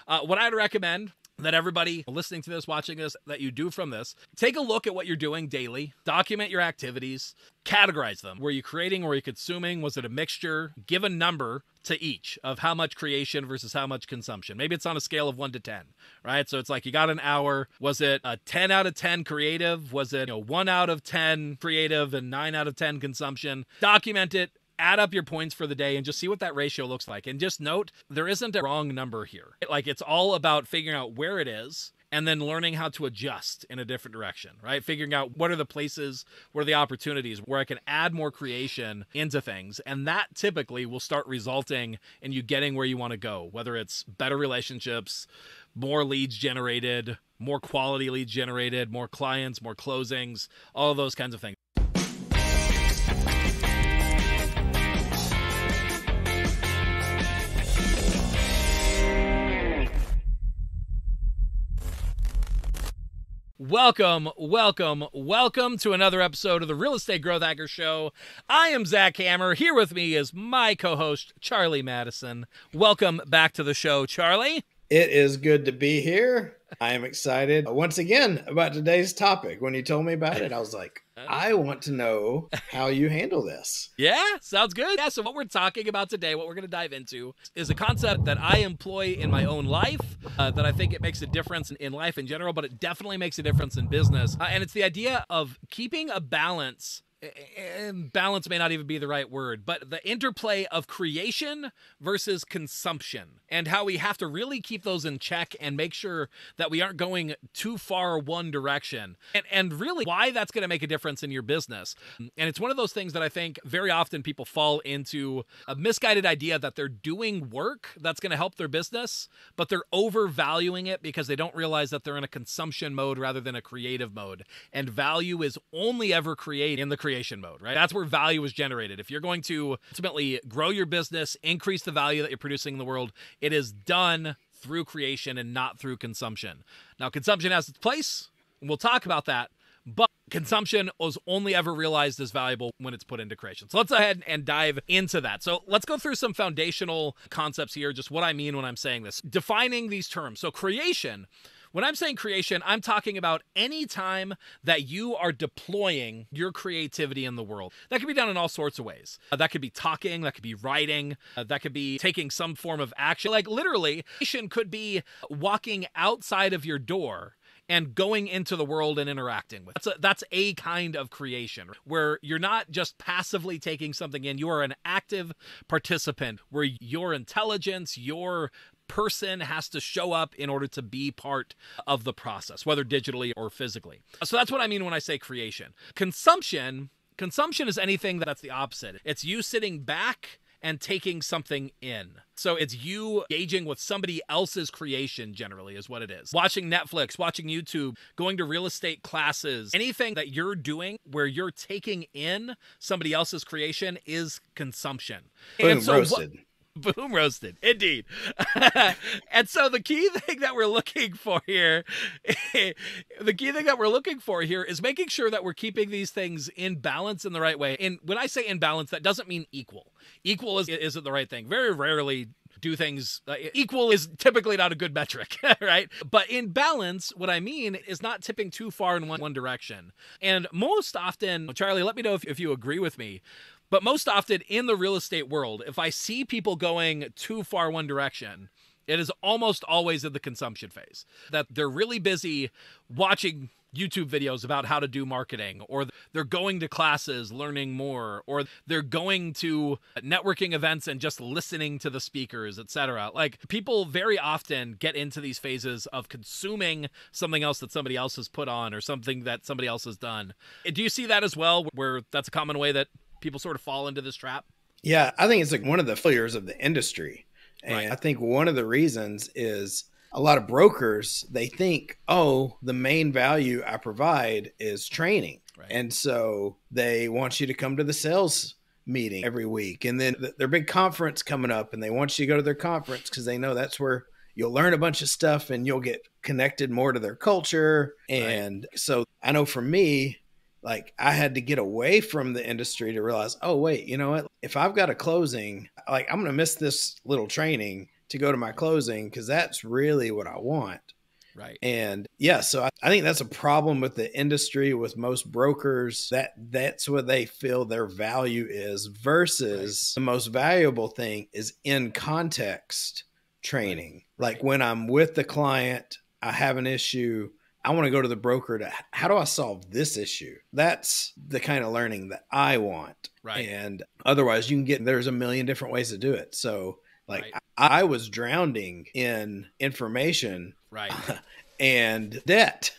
What I'd recommend that everybody listening to this, watching this, that you do from this, take a look at what you're doing daily, document your activities, categorize them. Were you creating, were you consuming? Was it a mixture? Give a number to each of how much creation versus how much consumption. Maybe it's on a scale of 1 to 10, right? So it's like you got an hour. Was it a 10 out of 10 creative? Was it 1 out of 10 creative and 9 out of 10 consumption? Document it. Add up your points for the day and just see what that ratio looks like. And just note, there isn't a wrong number here. Like, it's all about figuring out where it is and then learning how to adjust in a different direction, right? Figuring out what are the places, what are the opportunities where I can add more creation into things. And that typically will start resulting in you getting where you want to go, whether it's better relationships, more leads generated, more quality leads generated, more clients, more closings, all of those kinds of things. Welcome to another episode of the Real Estate Growth Hacker Show. I am Zach Hammer. Here with me is my co-host, Charlie Madison. Welcome back to the show, Charlie. It is good to be here. I am excited once again about today's topic. When you told me about it, I was like, I want to know how you handle this. Yeah, sounds good. Yeah, so what we're talking about today, what we're going to dive into, is a concept that I employ in my own life, that I think it makes a difference in life in general, but it definitely makes a difference in business. And it's the idea of keeping a balance. And balance may not even be the right word, but the interplay of creation versus consumption and how we have to really keep those in check and make sure that we aren't going too far one direction and really why that's going to make a difference in your business. And it's one of those things that I think very often people fall into a misguided idea that they're doing work that's going to help their business, but they're overvaluing it because they don't realize that they're in a consumption mode rather than a creative mode. And value is only ever created in the creation mode, right? That's where value is generated. If you're going to ultimately grow your business, increase the value that you're producing in the world, it is done through creation and not through consumption. Now, consumption has its place, and we'll talk about that, but consumption was only ever realized as valuable when it's put into creation. So let's go ahead and dive into that. So let's go through some foundational concepts here, just what I mean when I'm saying this. Defining these terms. So creation. When I'm saying creation, I'm talking about any time that you are deploying your creativity in the world. That can be done in all sorts of ways. That could be talking, that could be writing, that could be taking some form of action. Like literally, creation could be walking outside of your door and going into the world and interacting with it. That's a kind of creation where you're not just passively taking something in, you are an active participant where your intelligence, your person has to show up in order to be part of the process, whether digitally or physically. So that's what I mean when I say creation. Consumption is anything that's the opposite. It's you sitting back and taking something in. So it's you engaging with somebody else's creation generally is what it is. Watching Netflix, watching YouTube, going to real estate classes, anything that you're doing where you're taking in somebody else's creation is consumption. Boom, roasted. Boom roasted, indeed. And so the key thing that we're looking for here, is making sure that we're keeping these things in balance in the right way. And when I say in balance, that doesn't mean equal. Equal isn't the right thing. Very rarely do things equal is typically not a good metric, right? But in balance, what I mean is not tipping too far in one direction. And most often, Charlie, let me know if you agree with me. But most often in the real estate world, if I see people going too far one direction, it is almost always in the consumption phase. That they're really busy watching YouTube videos about how to do marketing, or they're going to classes, learning more, or they're going to networking events and just listening to the speakers, etc. Like people very often get into these phases of consuming something else that somebody else has put on or something that somebody else has done. Do you see that as well, where that's a common way that people sort of fall into this trap? Yeah, I think it's like one of the failures of the industry. And right. I think one of the reasons is a lot of brokers, they think, oh, the main value I provide is training. Right. And so they want you to come to the sales meeting every week. And then their big conference coming up, and they want you to go to their conference because they know that's where you'll learn a bunch of stuff and you'll get connected more to their culture. And right. So I know for me, like I had to get away from the industry to realize, oh, wait, you know what? If I've got a closing, like I'm going to miss this little training to go to my closing because that's really what I want. Right. And yeah, so I think that's a problem with the industry, with most brokers, that's what they feel their value is versus the most valuable thing is in context training. Like when I'm with the client, I have an issue, I want to go to the broker to, how do I solve this issue? That's the kind of learning that I want. Right. And otherwise there's a million different ways to do it. So like I was drowning in information and debt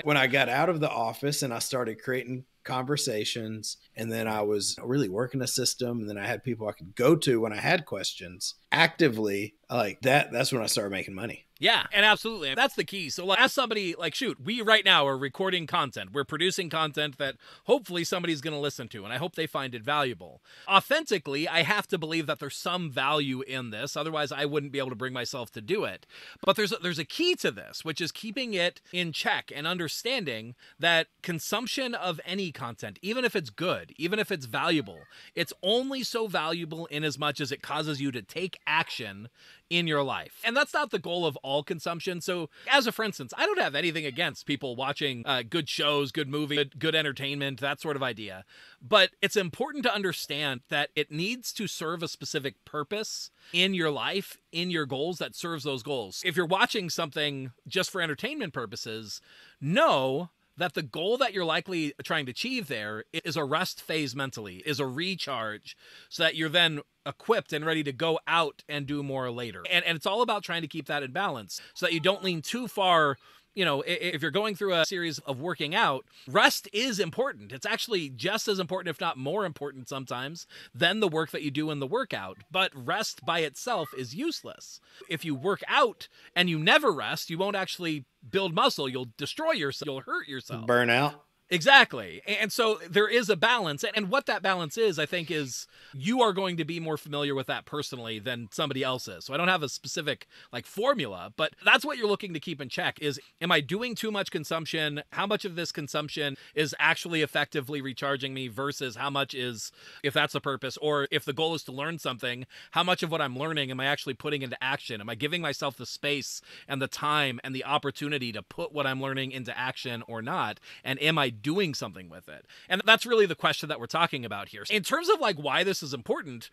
when I got out of the office and I started creating conversations, and then I was really working a system, and then I had people I could go to when I had questions actively like that. That's when I started making money. Yeah, and absolutely. That's the key. So as somebody like, shoot, we right now are recording content. We're producing content that hopefully somebody's going to listen to, and I hope they find it valuable. Authentically, I have to believe that there's some value in this. Otherwise, I wouldn't be able to bring myself to do it. But there's a key to this, which is keeping it in check and understanding that consumption of any content, even if it's good, even if it's valuable, it's only so valuable in as much as it causes you to take action in your life. And that's not the goal of all consumption. So as a for instance, I don't have anything against people watching good shows, good movies, good entertainment, that sort of idea. But it's important to understand that it needs to serve a specific purpose in your life, in your goals, that serves those goals. If you're watching something just for entertainment purposes, know that the goal that you're likely trying to achieve there is a rest phase mentally, is a recharge, so that you're then equipped and ready to go out and do more later. And it's all about trying to keep that in balance so that you don't lean too far. You know, if you're going through a series of working out, rest is important. It's actually just as important, if not more important sometimes, than the work that you do in the workout. But rest by itself is useless. If you work out and you never rest, you won't actually build muscle. You'll destroy yourself. You'll hurt yourself. Burn out. Exactly. And so there is a balance. And what that balance is, I think, is you are going to be more familiar with that personally than somebody else is. So I don't have a specific like formula, but that's what you're looking to keep in check is, am I doing too much consumption? How much of this consumption is actually effectively recharging me versus how much is, if that's the purpose, or if the goal is to learn something, how much of what I'm learning am I actually putting into action? Am I giving myself the space and the time and the opportunity to put what I'm learning into action or not? And am I doing something with it? And that's really the question that we're talking about here. In terms of like why this is important,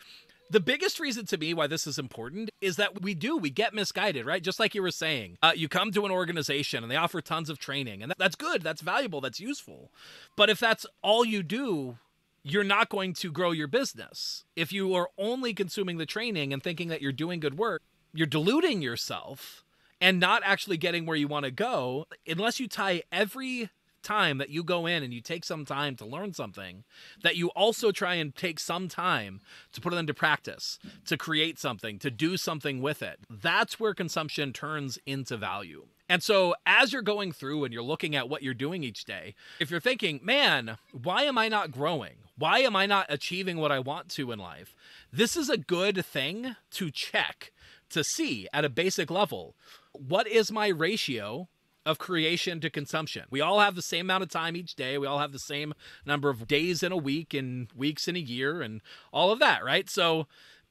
the biggest reason to me why this is important is that we get misguided, right? Just like you were saying, you come to an organization and they offer tons of training, and that's good, that's valuable, that's useful. But if that's all you do, you're not going to grow your business. If you are only consuming the training and thinking that you're doing good work, you're deluding yourself and not actually getting where you want to go unless you tie every time that you go in and you take some time to learn something, that you also try and take some time to put it into practice, to create something, to do something with it. That's where consumption turns into value. And so as you're going through and you're looking at what you're doing each day, if you're thinking, man, why am I not growing? Why am I not achieving what I want to in life? This is a good thing to check, to see at a basic level, what is my ratio of creation to consumption? We all have the same amount of time each day. We all have the same number of days in a week and weeks in a year and all of that, right? So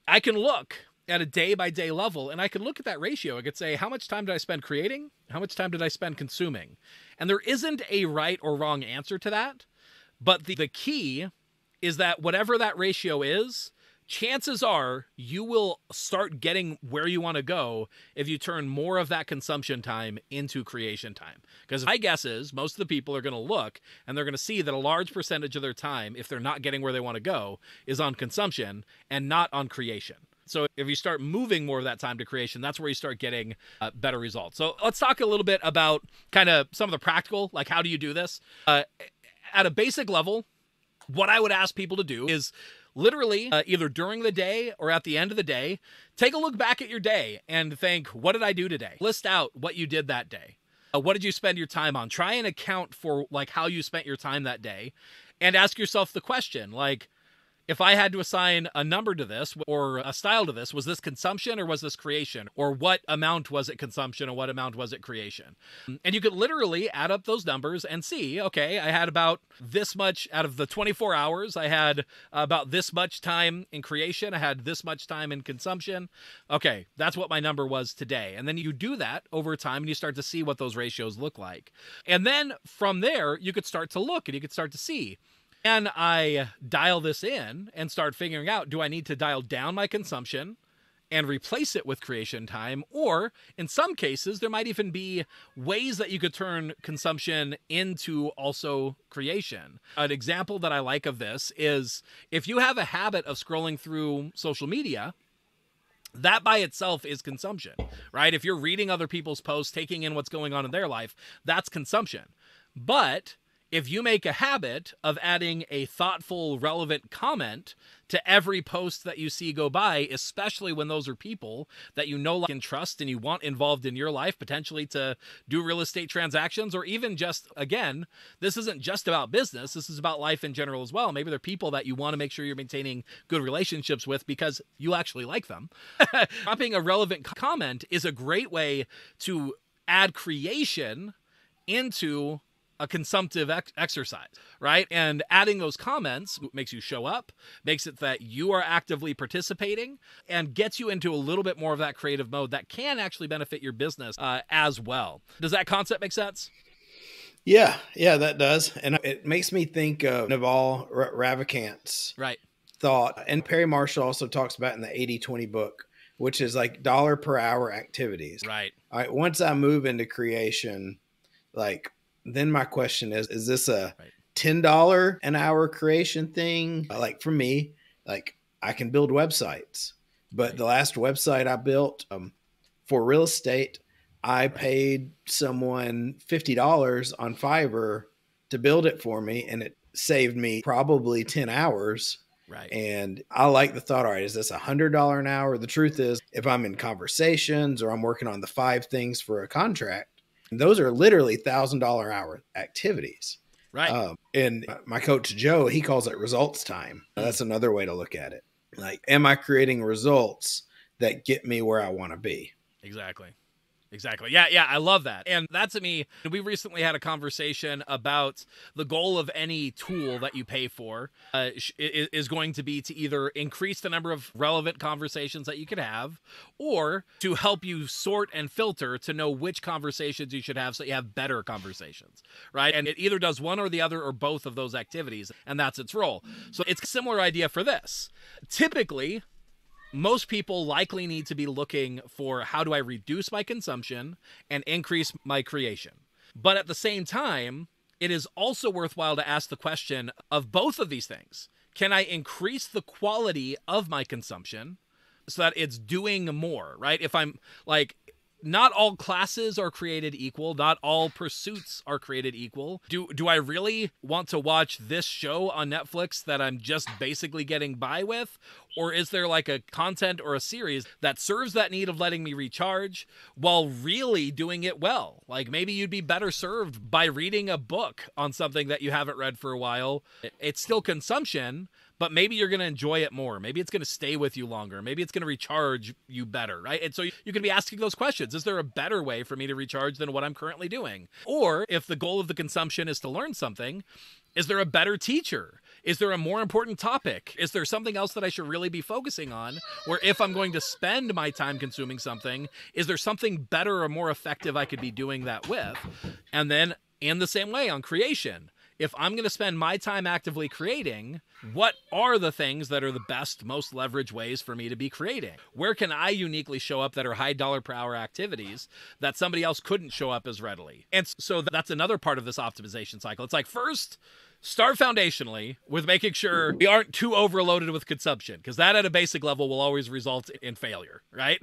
I can look at a day-by-day level and I can look at that ratio. I could say, how much time did I spend creating? How much time did I spend consuming? And there isn't a right or wrong answer to that. But the key is that whatever that ratio is, chances are you will start getting where you want to go if you turn more of that consumption time into creation time. Because my guess is most of the people are going to look and they're going to see that a large percentage of their time, if they're not getting where they want to go, is on consumption and not on creation. So if you start moving more of that time to creation, that's where you start getting better results. So let's talk a little bit about kind of some of the practical, like how do you do this? At a basic level, what I would ask people to do is literally either during the day or at the end of the day, take a look back at your day and think, what did I do today? List out what you did that day. What did you spend your time on? Try and account for like how you spent your time that day and ask yourself the question, like, if I had to assign a number to this or a style to this, was this consumption or was this creation? Or what amount was it consumption and what amount was it creation? And you could literally add up those numbers and see, okay, I had about this much out of the 24 hours. I had about this much time in creation. I had this much time in consumption. Okay, that's what my number was today. And then you do that over time and you start to see what those ratios look like. And then from there, you could start to look and you could start to see. And I dial this in and start figuring out, do I need to dial down my consumption and replace it with creation time? Or in some cases, there might even be ways that you could turn consumption into also creation. An example that I like of this is if you have a habit of scrolling through social media, that by itself is consumption, right? If you're reading other people's posts, taking in what's going on in their life, that's consumption. But if you make a habit of adding a thoughtful, relevant comment to every post that you see go by, especially when those are people that you know, like, and trust and you want involved in your life, potentially to do real estate transactions, or even just, again, this isn't just about business. This is about life in general as well. Maybe they're people that you want to make sure you're maintaining good relationships with because you actually like them. Dropping a relevant comment is a great way to add creation into a consumptive exercise, right? And adding those comments makes you show up, makes it that you are actively participating, and gets you into a little bit more of that creative mode that can actually benefit your business as well. Does that concept make sense? Yeah, that does. And it makes me think of Naval Ravikant's thought. And Perry Marshall also talks about in the 80-20 book, which is like dollar per hour activities. Right. All right. Once I move into creation, like, then my question is this a $10 an hour creation thing? Like for me, like I can build websites, but the last website I built for real estate, I paid someone $50 on Fiverr to build it for me. And it saved me probably 10 hours. Right. And I like the thought, all right, is this $100 an hour? The truth is, if I'm in conversations or I'm working on the 5 things for a contract, those are literally $1,000 hour activities. Right. And my coach, Joe, he calls it results time. That's another way to look at it. Like, am I creating results that get me where I want to be? Exactly. Yeah, I love that. And that to me, we recently had a conversation about the goal of any tool that you pay for is going to be to either increase the number of relevant conversations that you could have, or to help you sort and filter to know which conversations you should have so you have better conversations, right? And it either does one or the other or both of those activities, and that's its role. So it's a similar idea for this. Typically, most people likely need to be looking for how do I reduce my consumption and increase my creation. But at the same time, it is also worthwhile to ask the question of both of these things. Can I increase the quality of my consumption so that it's doing more, right? If I'm like, not all classes are created equal. Not all pursuits are created equal. Do I really want to watch this show on Netflix that I'm just basically getting by with? Or is there like a content or a series that serves that need of letting me recharge while really doing it well? Like maybe you'd be better served by reading a book on something that you haven't read for a while. It's still consumption, but maybe you're going to enjoy it more. Maybe it's going to stay with you longer. Maybe it's going to recharge you better, right? And so you can be asking those questions. Is there a better way for me to recharge than what I'm currently doing? Or if the goal of the consumption is to learn something, is there a better teacher? Is there a more important topic? Is there something else that I should really be focusing on? Where if I'm going to spend my time consuming something, is there something better or more effective I could be doing that with? And then in the same way on creation, if I'm going to spend my time actively creating, what are the things that are the best, most leveraged ways for me to be creating? Where can I uniquely show up that are high dollar per hour activities that somebody else couldn't show up as readily? And so that's another part of this optimization cycle. It's like, first, start foundationally with making sure we aren't too overloaded with consumption, because that at a basic level will always result in failure, right?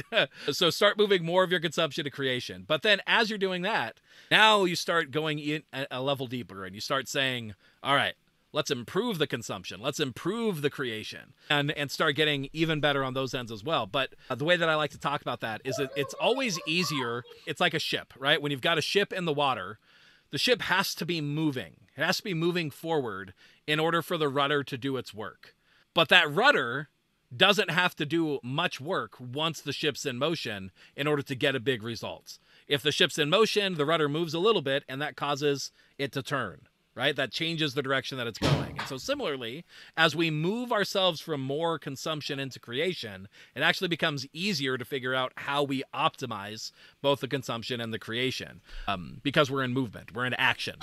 So start moving more of your consumption to creation. But then as you're doing that, now you start going in a level deeper and you start saying, all right, let's improve the consumption. Let's improve the creation and start getting even better on those ends as well. But the way that I like to talk about that is that it's always easier. It's like a ship, right? When you've got a ship in the water, the ship has to be moving. It has to be moving forward in order for the rudder to do its work. But that rudder doesn't have to do much work once the ship's in motion in order to get a big result. If the ship's in motion, the rudder moves a little bit, and that causes it to turn, right? That changes the direction that it's going. And so similarly, as we move ourselves from more consumption into creation, it actually becomes easier to figure out how we optimize both the consumption and the creation, because we're in movement, we're in action.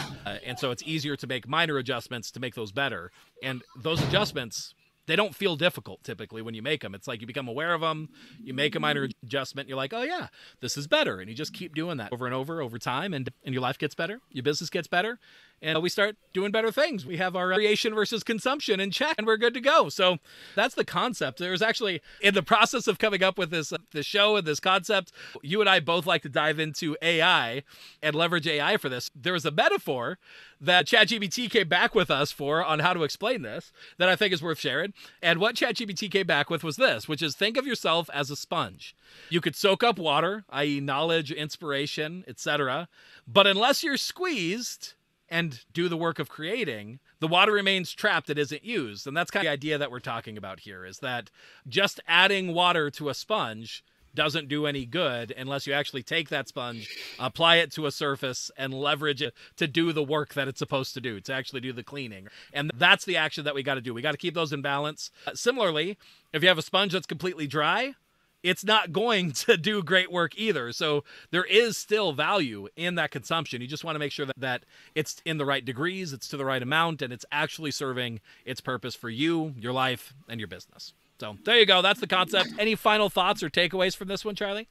And so it's easier to make minor adjustments to make those better. And those adjustments, they don't feel difficult typically when you make them. It's like you become aware of them, you make a minor adjustment, you're like, oh yeah, this is better. And you just keep doing that over and over time, and your life gets better, your business gets better, and we start doing better things. We have our creation versus consumption in check, and we're good to go. So that's the concept. There's actually, in the process of coming up with this show and this concept, you and I both like to dive into AI and leverage AI for this. There was a metaphor that ChatGPT came back with us for on how to explain this that I think is worth sharing. And what ChatGPT came back with was this, which is think of yourself as a sponge. You could soak up water, i.e. knowledge, inspiration, etc. But unless you're squeezed and do the work of creating, the water remains trapped, it isn't used. And that's kind of the idea that we're talking about here, is that just adding water to a sponge doesn't do any good unless you actually take that sponge, apply it to a surface, and leverage it to do the work that it's supposed to do, to actually do the cleaning. And that's the action that we got to do. We got to keep those in balance. Similarly, if you have a sponge that's completely dry, it's not going to do great work either. So there is still value in that consumption. You just want to make sure that it's in the right degrees, it's to the right amount, and it's actually serving its purpose for you, your life, and your business. So there you go. That's the concept. Any final thoughts or takeaways from this one, Charlie?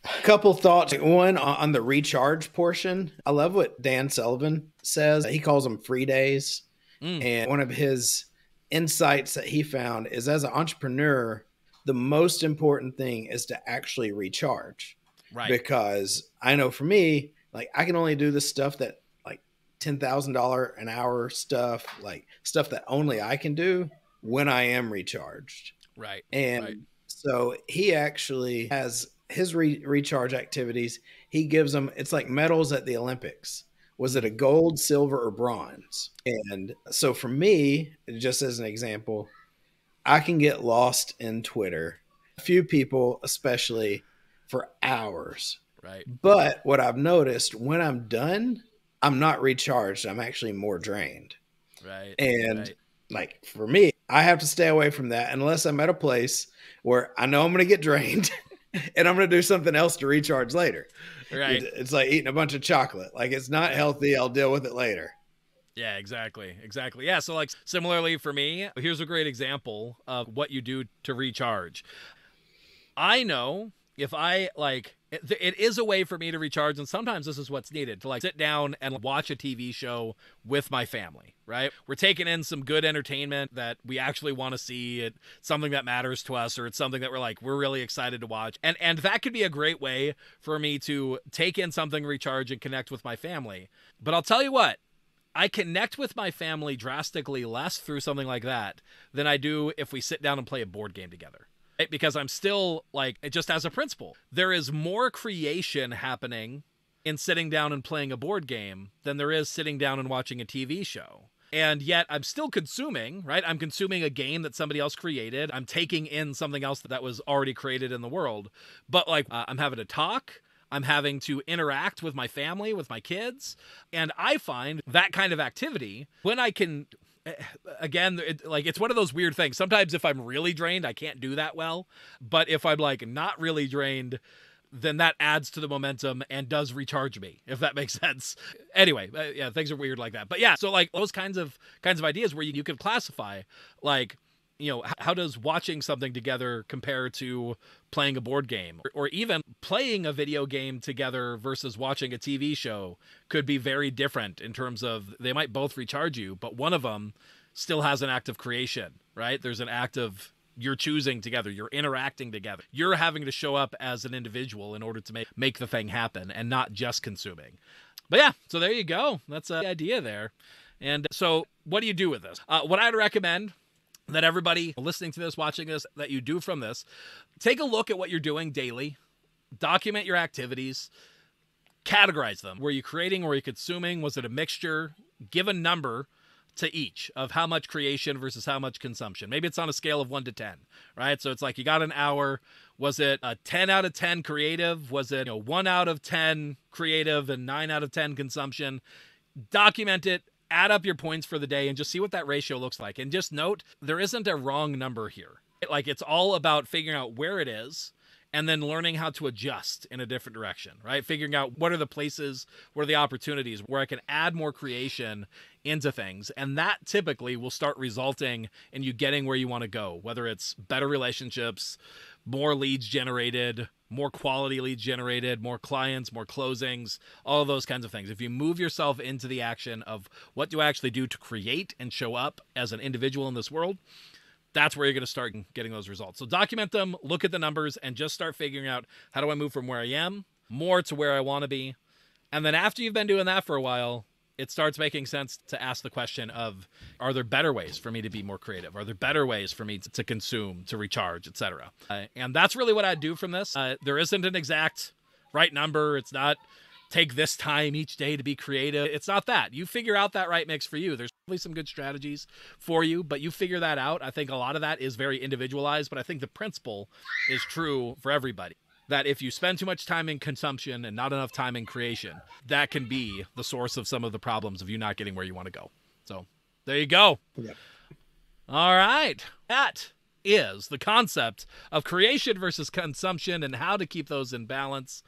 A couple thoughts. One, on the recharge portion. I love what Dan Sullivan says. He calls them free days. And one of his insights that he found is, as an entrepreneur, the most important thing is to actually recharge. Right. Because I know for me, like, I can only do the stuff that, like, $10,000 an hour stuff, like stuff that only I can do when I am recharged. Right. And so he actually has his recharge activities. He gives them, it's like medals at the Olympics. Was it a gold, silver, or bronze? And so for me, just as an example, I can get lost in Twitter, a few people especially, for hours. Right. But what I've noticed, when I'm done, I'm not recharged. I'm actually more drained. Right. And like, for me, I have to stay away from that unless I'm at a place where I know I'm going to get drained and I'm going to do something else to recharge later. Right. It's like eating a bunch of chocolate. Like, it's not healthy. I'll deal with it later. Yeah, exactly. Yeah. So, like, similarly for me, here's a great example of what you do to recharge. I know if I, like, it is a way for me to recharge, and sometimes this is what's needed, to, like, sit down and watch a TV show with my family, right? We're taking in some good entertainment that we actually want to see, it's something that matters to us, or it's something that we're really excited to watch. And that could be a great way for me to take in something, recharge, and connect with my family. But I'll tell you what, I connect with my family drastically less through something like that than I do if we sit down and play a board game together. Right? Because I'm still, like, just as a principle, there is more creation happening in sitting down and playing a board game than there is sitting down and watching a TV show. And yet I'm still consuming, right? I'm consuming a game that somebody else created. I'm taking in something else that was already created in the world. But, like, I'm having to talk. I'm having to interact with my family, with my kids. And I find that kind of activity, when I can, again, it's one of those weird things. Sometimes if I'm really drained, I can't do that well. But if I'm, like, not really drained, then that adds to the momentum and does recharge me, if that makes sense. Anyway, yeah, things are weird like that. But yeah, so, like, those kinds of ideas where you could classify, like, you know, how does watching something together compare to playing a board game, or even playing a video game together versus watching a TV show could be very different in terms of they might both recharge you, but one of them still has an act of creation, right? There's an act of you're choosing together, you're interacting together, you're having to show up as an individual in order to make the thing happen and not just consuming. But yeah, so there you go. That's the idea there. And so what do you do with this? What I'd recommend that everybody listening to this, watching this, that you do from this, take a look at what you're doing daily, document your activities, categorize them. Were you creating? Were you consuming? Was it a mixture? Give a number to each of how much creation versus how much consumption. Maybe it's on a scale of 1 to 10, right? So it's like you got an hour. Was it a 10 out of 10 creative? Was it 1 out of 10 creative and 9 out of 10 consumption? Document it, add up your points for the day, and just see what that ratio looks like. And just note, there isn't a wrong number here. Like, it's all about figuring out where it is and then learning how to adjust in a different direction, right? Figuring out what are the places, what are the opportunities where I can add more creation into things. And that typically will start resulting in you getting where you want to go, whether it's better relationships, more leads generated, more quality leads generated, more clients, more closings, all of those kinds of things. If you move yourself into the action of what do I actually do to create and show up as an individual in this world, that's where you're going to start getting those results. So document them, look at the numbers, and just start figuring out, how do I move from where I am more to where I want to be? And then after you've been doing that for a while, it starts making sense to ask the question of, are there better ways for me to be more creative? Are there better ways for me to consume, to recharge, etc.? And that's really what I do from this. There isn't an exact right number. It's not take this time each day to be creative. It's not that. You figure out that right mix for you. There's probably some good strategies for you, but you figure that out. I think a lot of that is very individualized, but I think the principle is true for everybody. That if you spend too much time in consumption and not enough time in creation, that can be the source of some of the problems of you not getting where you want to go. So there you go. Yep. All right. That is the concept of creation versus consumption and how to keep those in balance.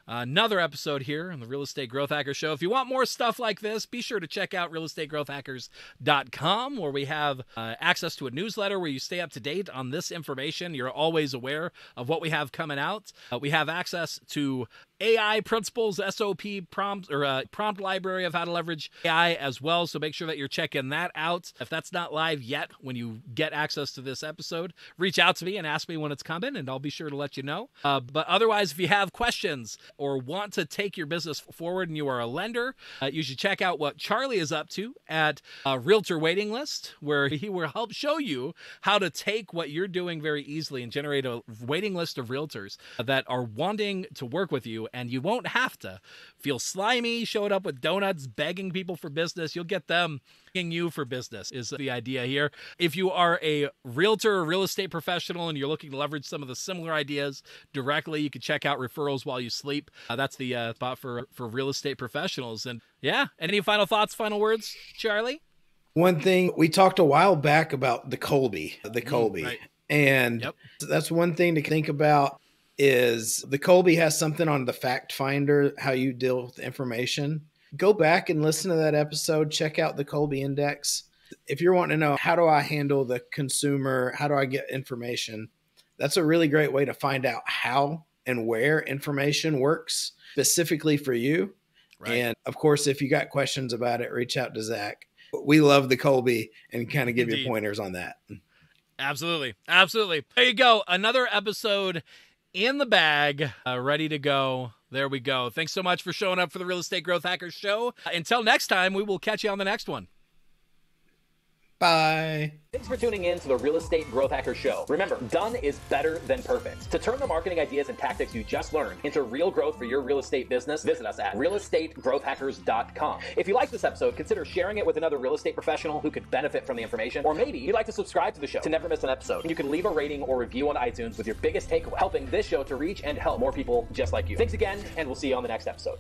Another episode here on the Real Estate Growth Hacker Show. If you want more stuff like this, be sure to check out realestategrowthhackers.com, where we have access to a newsletter where you stay up to date on this information. You're always aware of what we have coming out. We have access to AI principles, SOP prompts, or prompt library of how to leverage AI as well. So make sure that you're checking that out. If that's not live yet, when you get access to this episode, reach out to me and ask me when it's coming, and I'll be sure to let you know. But otherwise, if you have questions or want to take your business forward and you are a lender, you should check out what Charlie is up to at Realtor Waiting List, where he will help show you how to take what you're doing very easily and generate a waiting list of realtors that are wanting to work with you. And you won't have to feel slimy, showing up with donuts, begging people for business. You'll get them begging you for business is the idea here. If you are a realtor or real estate professional and you're looking to leverage some of the similar ideas directly, you can check out Referrals While You Sleep. That's the spot for real estate professionals. And yeah, any final thoughts, final words, Charlie? One thing, we talked a while back about the Colby, right. And yep. That's one thing to think about. Is the Colby has something on the fact finder, how you deal with information. Go back and listen to that episode. Check out the Colby Index. If you're wanting to know, how do I handle the consumer? How do I get information? That's a really great way to find out how and where information works specifically for you. Right. And of course, if you got questions about it, reach out to Zach. We love the Colby and kind of give you pointers on that. Absolutely. Absolutely. There you go. Another episode in the bag, ready to go. There we go. Thanks so much for showing up for the Real Estate Growth Hackers Show. Until next time, we will catch you on the next one. Bye. Thanks for tuning in to the Real Estate Growth Hacker Show. Remember, done is better than perfect. To turn the marketing ideas and tactics you just learned into real growth for your real estate business, visit us at realestategrowthhackers.com. If you like this episode, consider sharing it with another real estate professional who could benefit from the information, or maybe you'd like to subscribe to the show to never miss an episode. You can leave a rating or review on iTunes with your biggest takeaway, helping this show to reach and help more people just like you. Thanks again, and we'll see you on the next episode.